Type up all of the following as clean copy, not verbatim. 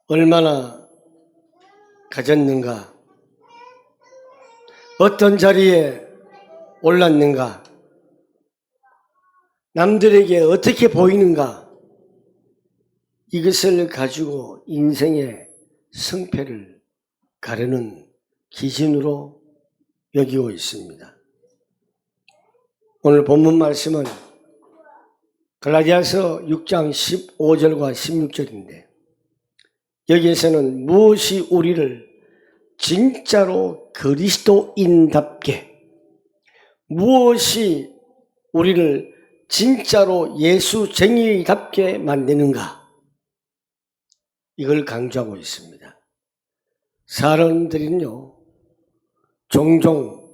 얼마나 가졌는가, 어떤 자리에 올랐는가, 남들에게 어떻게 보이는가, 이것을 가지고 인생의 성패를 가르는 기준으로 여기고 있습니다. 오늘 본문 말씀은 갈라디아서 6장 15절과 16절인데 여기에서는 무엇이 우리를 진짜로 그리스도인답게, 무엇이 우리를 진짜로 예수쟁이답게 만드는가, 이걸 강조하고 있습니다. 사람들은요, 종종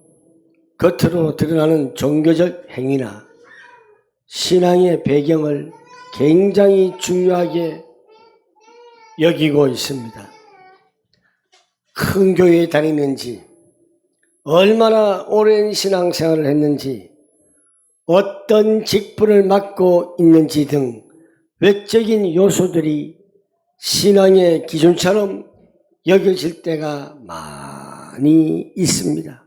겉으로 드러나는 종교적 행위나 신앙의 배경을 굉장히 중요하게 여기고 있습니다. 큰 교회에 다니는지, 얼마나 오랜 신앙생활을 했는지, 어떤 직분을 맡고 있는지 등 외적인 요소들이 신앙의 기준처럼 여겨질 때가 많이 있습니다.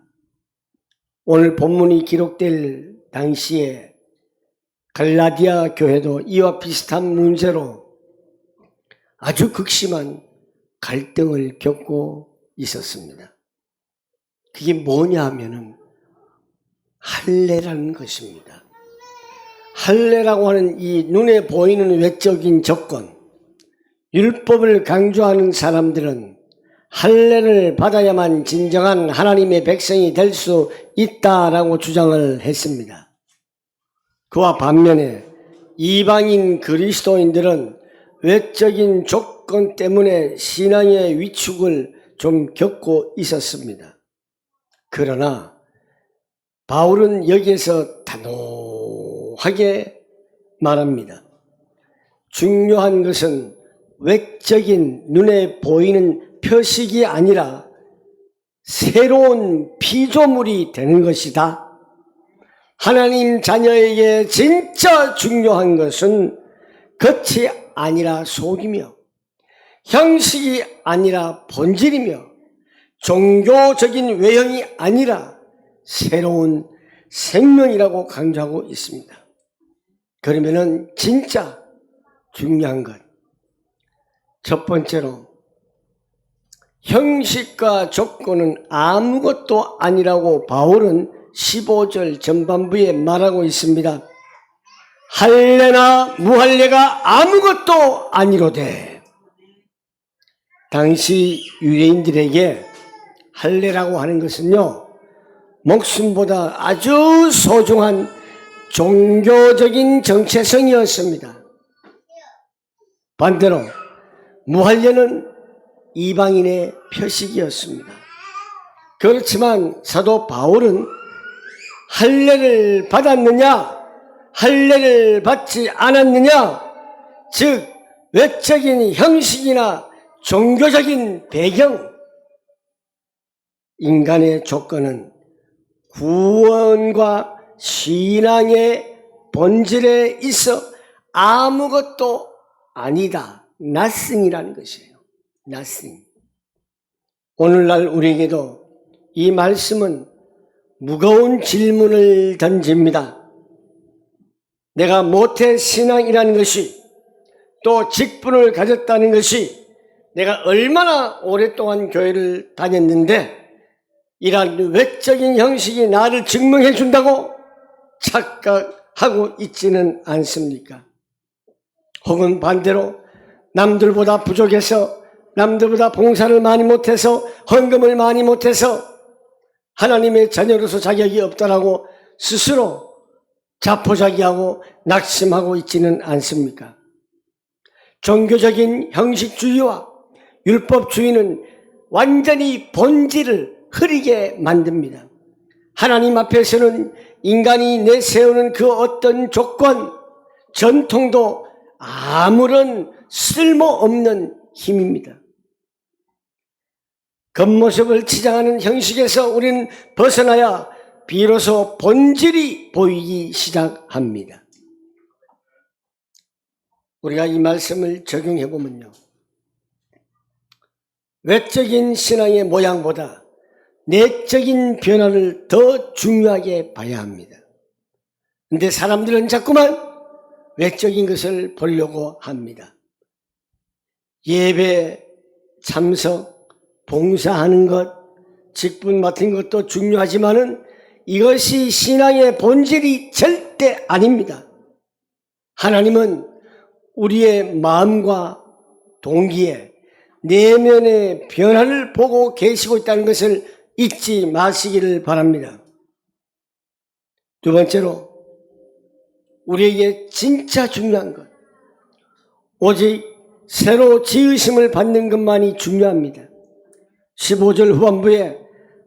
오늘 본문이 기록될 당시에 갈라디아 교회도 이와 비슷한 문제로 아주 극심한 갈등을 겪고 있었습니다. 그게 뭐냐 하면은 할례라는 것입니다. 할례라고 하는 이 눈에 보이는 외적인 조건, 율법을 강조하는 사람들은 할례를 받아야만 진정한 하나님의 백성이 될 수 있다라고 주장을 했습니다. 그와 반면에 이방인 그리스도인들은 외적인 조건 때문에 신앙의 위축을 좀 겪고 있었습니다. 그러나 바울은 여기에서 단호하게 말합니다. 중요한 것은 외적인 눈에 보이는 표식이 아니라 새로운 피조물이 되는 것이다. 하나님 자녀에게 진짜 중요한 것은 겉이 아니라 속이며 형식이 아니라 본질이며 종교적인 외형이 아니라 새로운 생명이라고 강조하고 있습니다. 그러면은 진짜 중요한 것, 첫 번째로 형식과 조건은 아무것도 아니라고 바울은 15절 전반부에 말하고 있습니다. 할례나 무할례가 아무것도 아니로되. 당시 유대인들에게 할례라고 하는 것은요, 목숨보다 아주 소중한 종교적인 정체성이었습니다. 반대로 무할례는 이방인의 표식이었습니다. 그렇지만 사도 바울은 할례를 받았느냐, 할례를 받지 않았느냐, 즉 외적인 형식이나 종교적인 배경, 인간의 조건은 구원과 신앙의 본질에 있어 아무것도 아니다. nothing이라는 것이에요. nothing. 오늘날 우리에게도 이 말씀은 무거운 질문을 던집니다. 내가 모태 신앙이라는 것이, 또 직분을 가졌다는 것이, 내가 얼마나 오랫동안 교회를 다녔는데 이러한 외적인 형식이 나를 증명해 준다고 착각하고 있지는 않습니까? 혹은 반대로 남들보다 부족해서, 남들보다 봉사를 많이 못해서, 헌금을 많이 못해서 하나님의 자녀로서 자격이 없다라고 스스로 자포자기하고 낙심하고 있지는 않습니까? 종교적인 형식주의와 율법주의는 완전히 본질을 흐리게 만듭니다. 하나님 앞에서는 인간이 내세우는 그 어떤 조건, 전통도 아무런 쓸모없는 힘입니다. 겉모습을 치장하는 형식에서 우리는 벗어나야 비로소 본질이 보이기 시작합니다. 우리가 이 말씀을 적용해 보면요, 외적인 신앙의 모양보다 내적인 변화를 더 중요하게 봐야 합니다. 근데 사람들은 자꾸만 외적인 것을 보려고 합니다. 예배, 참석, 봉사하는 것, 직분 맡은 것도 중요하지만은 이것이 신앙의 본질이 절대 아닙니다. 하나님은 우리의 마음과 동기에 내면의 변화를 보고 계시고 있다는 것을 잊지 마시기를 바랍니다. 두 번째로 우리에게 진짜 중요한 것, 오직 새로 지으심을 받는 것만이 중요합니다. 15절 후반부에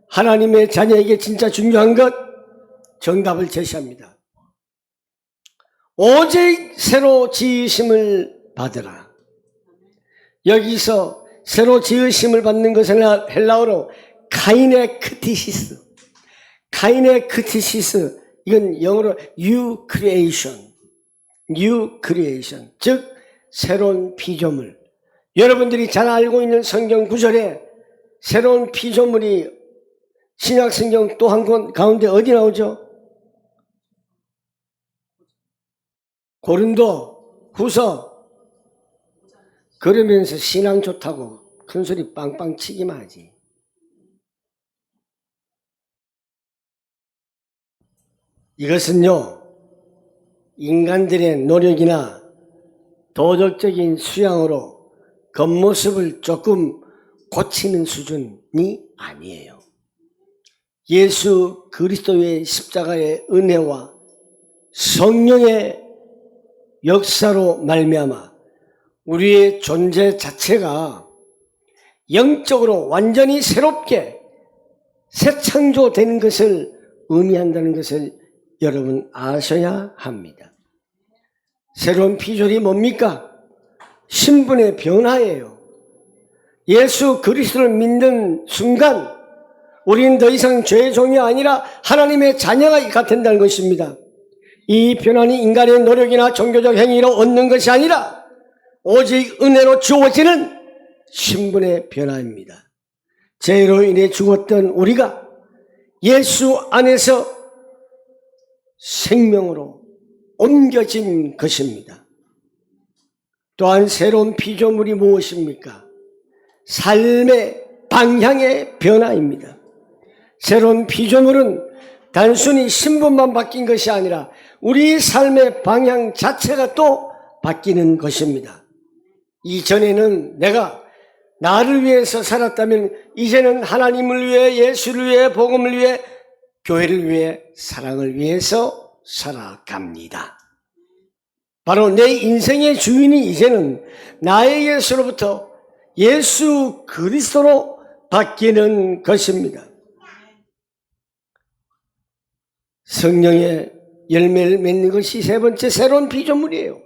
하나님의 자녀에게 진짜 중요한 것, 정답을 제시합니다. 오직 새로 지으심을 받으라. 여기서 새로 지으심을 받는 것은 헬라어로 카이네크티시스, 이건 영어로 new creation, 즉 새로운 피조물. 여러분들이 잘 알고 있는 성경 구절에 새로운 피조물이 신약 성경 또 한 권 가운데 어디 나오죠? 고린도 후서. 그러면서 신앙 좋다고 큰소리 빵빵 치기만 하지. 이것은요, 인간들의 노력이나 도덕적인 수양으로 겉모습을 조금 고치는 수준이 아니에요. 예수 그리스도의 십자가의 은혜와 성령의 역사로 말미암아 우리의 존재 자체가 영적으로 완전히 새롭게 새 창조되는 것을 의미한다는 것을 여러분 아셔야 합니다. 새로운 피조물이 뭡니까? 신분의 변화예요. 예수 그리스도를 믿는 순간 우리는 더 이상 죄의 종이 아니라 하나님의 자녀가 같은다는 것입니다. 이 변화는 인간의 노력이나 종교적 행위로 얻는 것이 아니라 오직 은혜로 주어지는 신분의 변화입니다. 죄로 인해 죽었던 우리가 예수 안에서 생명으로 옮겨진 것입니다. 또한 새로운 피조물이 무엇입니까? 삶의 방향의 변화입니다. 새로운 피조물은 단순히 신분만 바뀐 것이 아니라 우리 삶의 방향 자체가 또 바뀌는 것입니다. 이전에는 내가 나를 위해서 살았다면 이제는 하나님을 위해, 예수를 위해, 복음을 위해, 교회를 위해, 사랑을 위해서 살아갑니다. 바로 내 인생의 주인이 이제는 나의 예수로부터 예수 그리스도로 바뀌는 것입니다. 성령의 열매를 맺는 것이 세 번째 새로운 피조물이에요.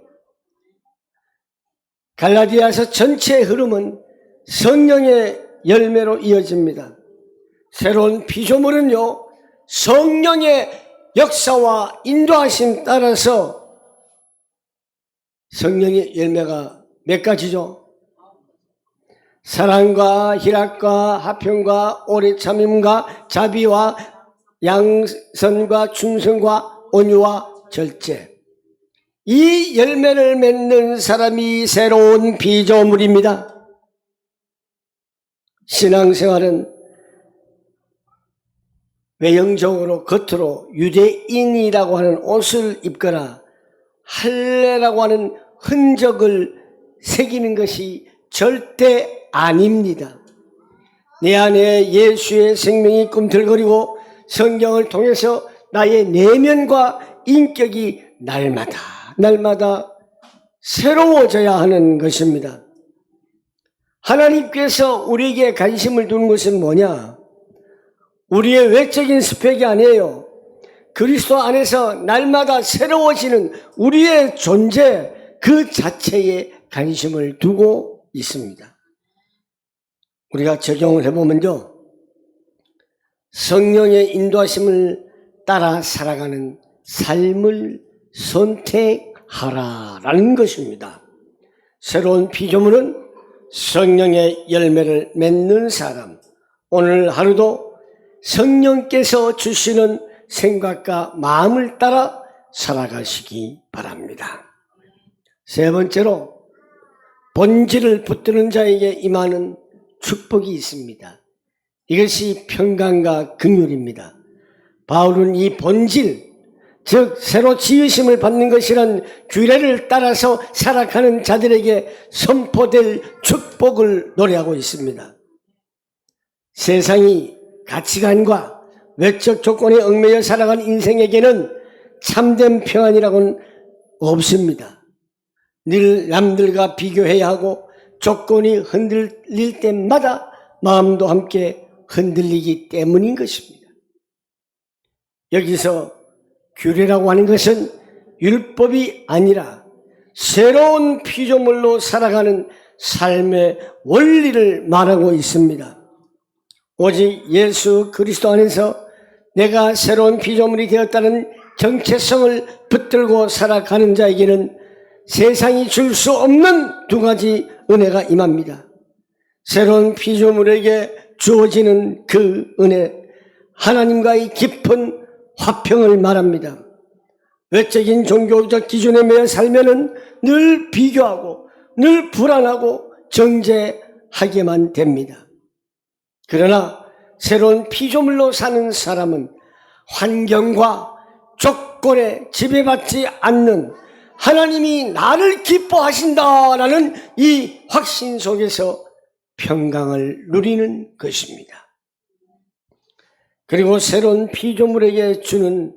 갈라디아서 전체의 흐름은 성령의 열매로 이어집니다. 새로운 피조물은요, 성령의 역사와 인도하심 따라서 성령의 열매가 몇 가지죠? 사랑과 희락과 화평과 오래 참음과 자비와 양선과 충성과 온유와 절제. 이 열매를 맺는 사람이 새로운 피조물입니다. 신앙생활은 외형적으로 겉으로 유대인이라고 하는 옷을 입거나 할례라고 하는 흔적을 새기는 것이 절대 아닙니다. 내 안에 예수의 생명이 꿈틀거리고 성경을 통해서 나의 내면과 인격이 날마다 새로워져야 하는 것입니다. 하나님께서 우리에게 관심을 두는 것은 뭐냐? 우리의 외적인 스펙이 아니에요. 그리스도 안에서 날마다 새로워지는 우리의 존재 그 자체에 관심을 두고 있습니다. 우리가 적용을 해보면요, 성령의 인도하심을 따라 살아가는 삶을 선택하라라는 것입니다. 새로운 피조물은 성령의 열매를 맺는 사람, 오늘 하루도 성령께서 주시는 생각과 마음을 따라 살아가시기 바랍니다. 세 번째로 본질을 붙드는 자에게 임하는 축복이 있습니다. 이것이 평강과 긍휼입니다. 바울은 이 본질, 즉 새로 지으심을 받는 것이란 규례를 따라서 살아가는 자들에게 선포될 축복을 노래하고 있습니다. 세상이 가치관과 외적 조건에 얽매여 살아간 인생에게는 참된 평안이라고는 없습니다. 늘 남들과 비교해야 하고 조건이 흔들릴 때마다 마음도 함께 흔들리기 때문인 것입니다. 여기서 규례라고 하는 것은 율법이 아니라 새로운 피조물로 살아가는 삶의 원리를 말하고 있습니다. 오직 예수 그리스도 안에서 내가 새로운 피조물이 되었다는 정체성을 붙들고 살아가는 자에게는 세상이 줄 수 없는 두 가지 은혜가 임합니다. 새로운 피조물에게 주어지는 그 은혜, 하나님과의 깊은 화평을 말합니다. 외적인 종교적 기준에 매여 살면은 늘 비교하고 늘 불안하고 정죄하게만 됩니다. 그러나 새로운 피조물로 사는 사람은 환경과 조건에 지배받지 않는 하나님이 나를 기뻐하신다라는 이 확신 속에서 평강을 누리는 것입니다. 그리고 새로운 피조물에게 주는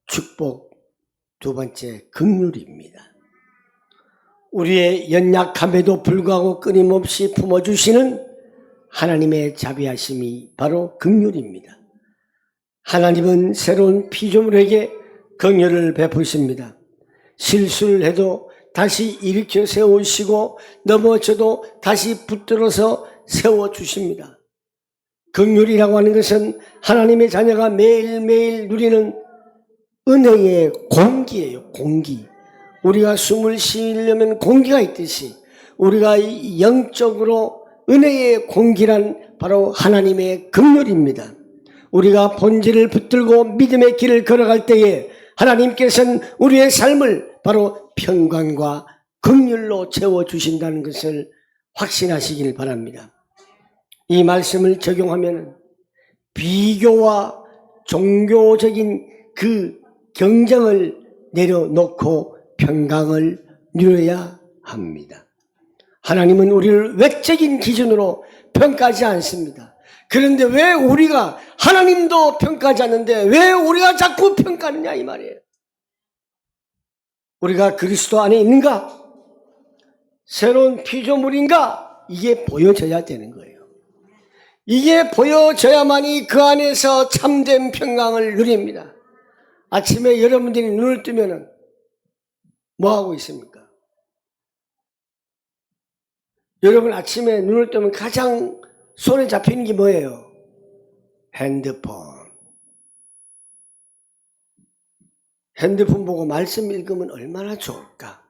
축복, 두 번째, 긍휼입니다. 우리의 연약함에도 불구하고 끊임없이 품어주시는 하나님의 자비하심이 바로 긍휼입니다. 하나님은 새로운 피조물에게 긍휼을 베푸십니다. 실수를 해도 다시 일으켜 세우시고 넘어져도 다시 붙들어서 세워주십니다. 긍휼이라고 하는 것은 하나님의 자녀가 매일매일 누리는 은혜의 공기예요. 공기. 우리가 숨을 쉬려면 공기가 있듯이 우리가 영적으로 은혜의 공기란 바로 하나님의 긍휼입니다. 우리가 본질을 붙들고 믿음의 길을 걸어갈 때에 하나님께서는 우리의 삶을 바로 평강과 긍휼로 채워주신다는 것을 확신하시길 바랍니다. 이 말씀을 적용하면 비교와 종교적인 그 경쟁을 내려놓고 평강을 누려야 합니다. 하나님은 우리를 외적인 기준으로 평가하지 않습니다. 그런데 왜 우리가 하나님도 평가하지 않는데 왜 우리가 자꾸 평가하느냐 이 말이에요. 우리가 그리스도 안에 있는가? 새로운 피조물인가? 이게 보여져야 되는 거예요. 이게 보여져야만이 그 안에서 참된 평강을 누립니다. 아침에 여러분들이 눈을 뜨면은 뭐 하고 있습니까? 여러분 아침에 눈을 뜨면 가장 손에 잡히는 게 뭐예요? 핸드폰. 핸드폰 보고 말씀 읽으면 얼마나 좋을까?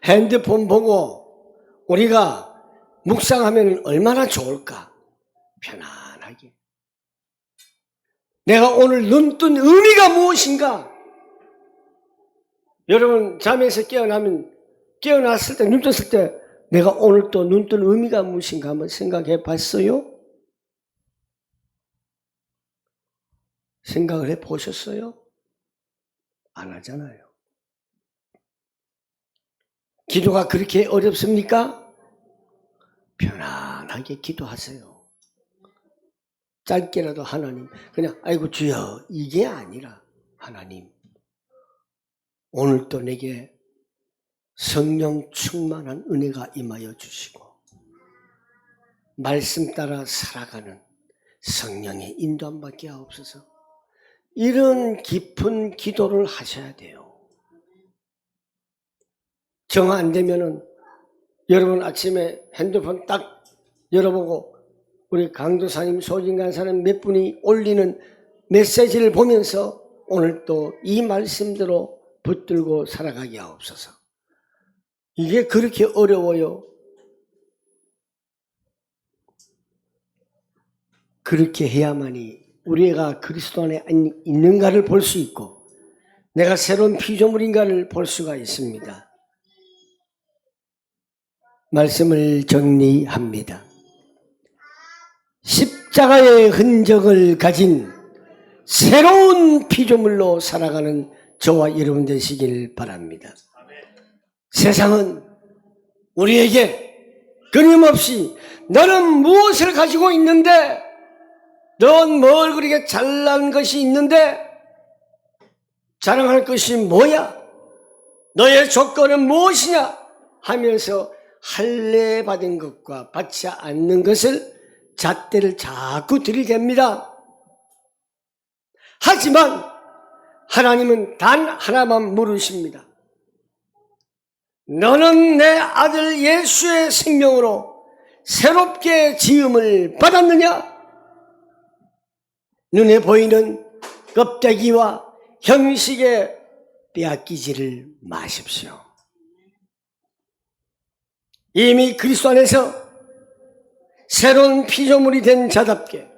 핸드폰 보고 우리가 묵상하면 얼마나 좋을까? 편안하게. 내가 오늘 눈 뜬 의미가 무엇인가? 여러분 잠에서 깨어났을 때, 눈 떴을 때 내가 오늘 또 눈 뜬 의미가 무엇인가 한번 생각해 봤어요? 생각을 해 보셨어요? 안 하잖아요. 기도가 그렇게 어렵습니까? 편안하게 기도하세요. 짧게라도 하나님, 그냥 아이고 주여 이게 아니라 하나님 오늘도 내게 성령 충만한 은혜가 임하여 주시고 말씀 따라 살아가는 성령의 인도함밖에 없어서 이런 깊은 기도를 하셔야 돼요. 정 안 되면은 여러분 아침에 핸드폰 딱 열어보고 우리 강도사님, 소진간사님 몇 분이 올리는 메시지를 보면서 오늘 또 이 말씀대로 붙들고 살아가기 하옵소서. 이게 그렇게 어려워요. 그렇게 해야만이 우리가 그리스도 안에 있는가를 볼 수 있고 내가 새로운 피조물인가를 볼 수가 있습니다. 말씀을 정리합니다. 십자가의 흔적을 가진 새로운 피조물로 살아가는 저와 여러분 되시길 바랍니다. 세상은 우리에게 끊임없이 너는 무엇을 가지고 있는데, 넌 뭘 그렇게 잘난 것이 있는데 자랑할 것이 뭐야? 너의 조건은 무엇이냐? 하면서 할례 받은 것과 받지 않는 것을 잣대를 자꾸 들이댑니다. 하지만 하나님은 단 하나만 물으십니다. 너는 내 아들 예수의 생명으로 새롭게 지음을 받았느냐? 눈에 보이는 껍데기와 형식에 빼앗기지를 마십시오. 이미 그리스도 안에서 새로운 피조물이 된 자답게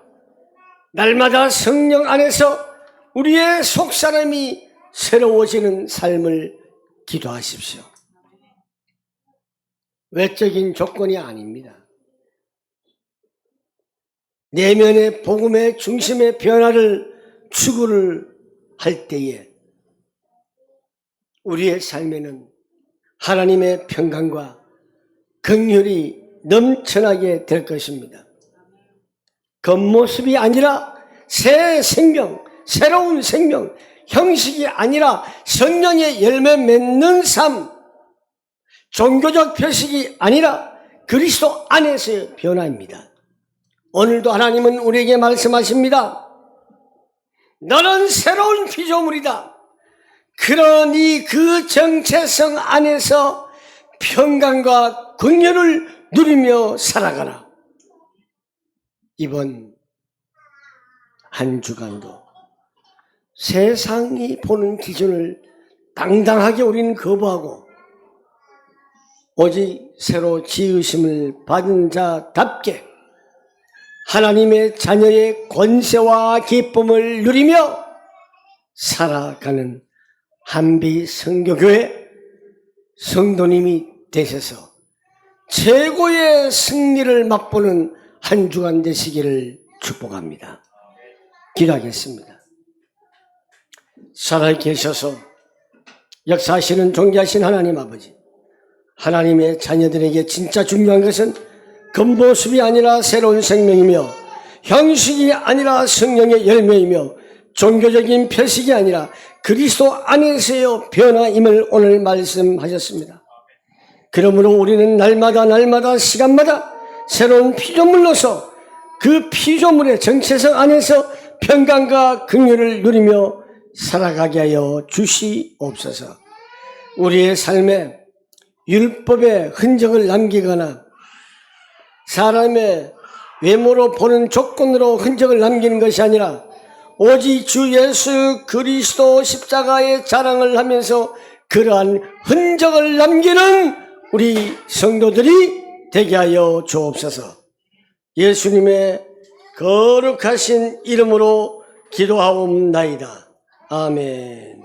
날마다 성령 안에서 우리의 속사람이 새로워지는 삶을 기도하십시오. 외적인 조건이 아닙니다. 내면의 복음의 중심의 변화를 추구를 할 때에 우리의 삶에는 하나님의 평강과 긍휼이 넘쳐나게 될 것입니다. 겉모습이 아니라 새 생명, 새로운 생명, 형식이 아니라 성령의 열매 맺는 삶, 종교적 표식이 아니라 그리스도 안에서의 변화입니다. 오늘도 하나님은 우리에게 말씀하십니다. 너는 새로운 피조물이다. 그러니 그 정체성 안에서 평강과 긍휼을 누리며 살아가라. 이번 한 주간도 세상이 보는 기준을 당당하게 우리는 거부하고 오직 새로 지으심을 받은 자답게 하나님의 자녀의 권세와 기쁨을 누리며 살아가는 한비 선교교회 성도님이 되셔서 최고의 승리를 맛보는 한 주간 되시기를 축복합니다. 기도하겠습니다. 살아계셔서 역사하시는 존귀하신 하나님 아버지, 하나님의 자녀들에게 진짜 중요한 것은 겉모습이 아니라 새로운 생명이며 형식이 아니라 성령의 열매이며 종교적인 표식이 아니라 그리스도 안에서의 변화임을 오늘 말씀하셨습니다. 그러므로 우리는 날마다 시간마다 새로운 피조물로서 그 피조물의 정체성 안에서 평강과 긍휼을 누리며 살아가게 하여 주시옵소서. 우리의 삶에 율법의 흔적을 남기거나 사람의 외모로 보는 조건으로 흔적을 남기는 것이 아니라 오직 주 예수 그리스도 십자가의 자랑을 하면서 그러한 흔적을 남기는 우리 성도들이 되게 하여 주옵소서. 예수님의 거룩하신 이름으로 기도하옵나이다. 아멘.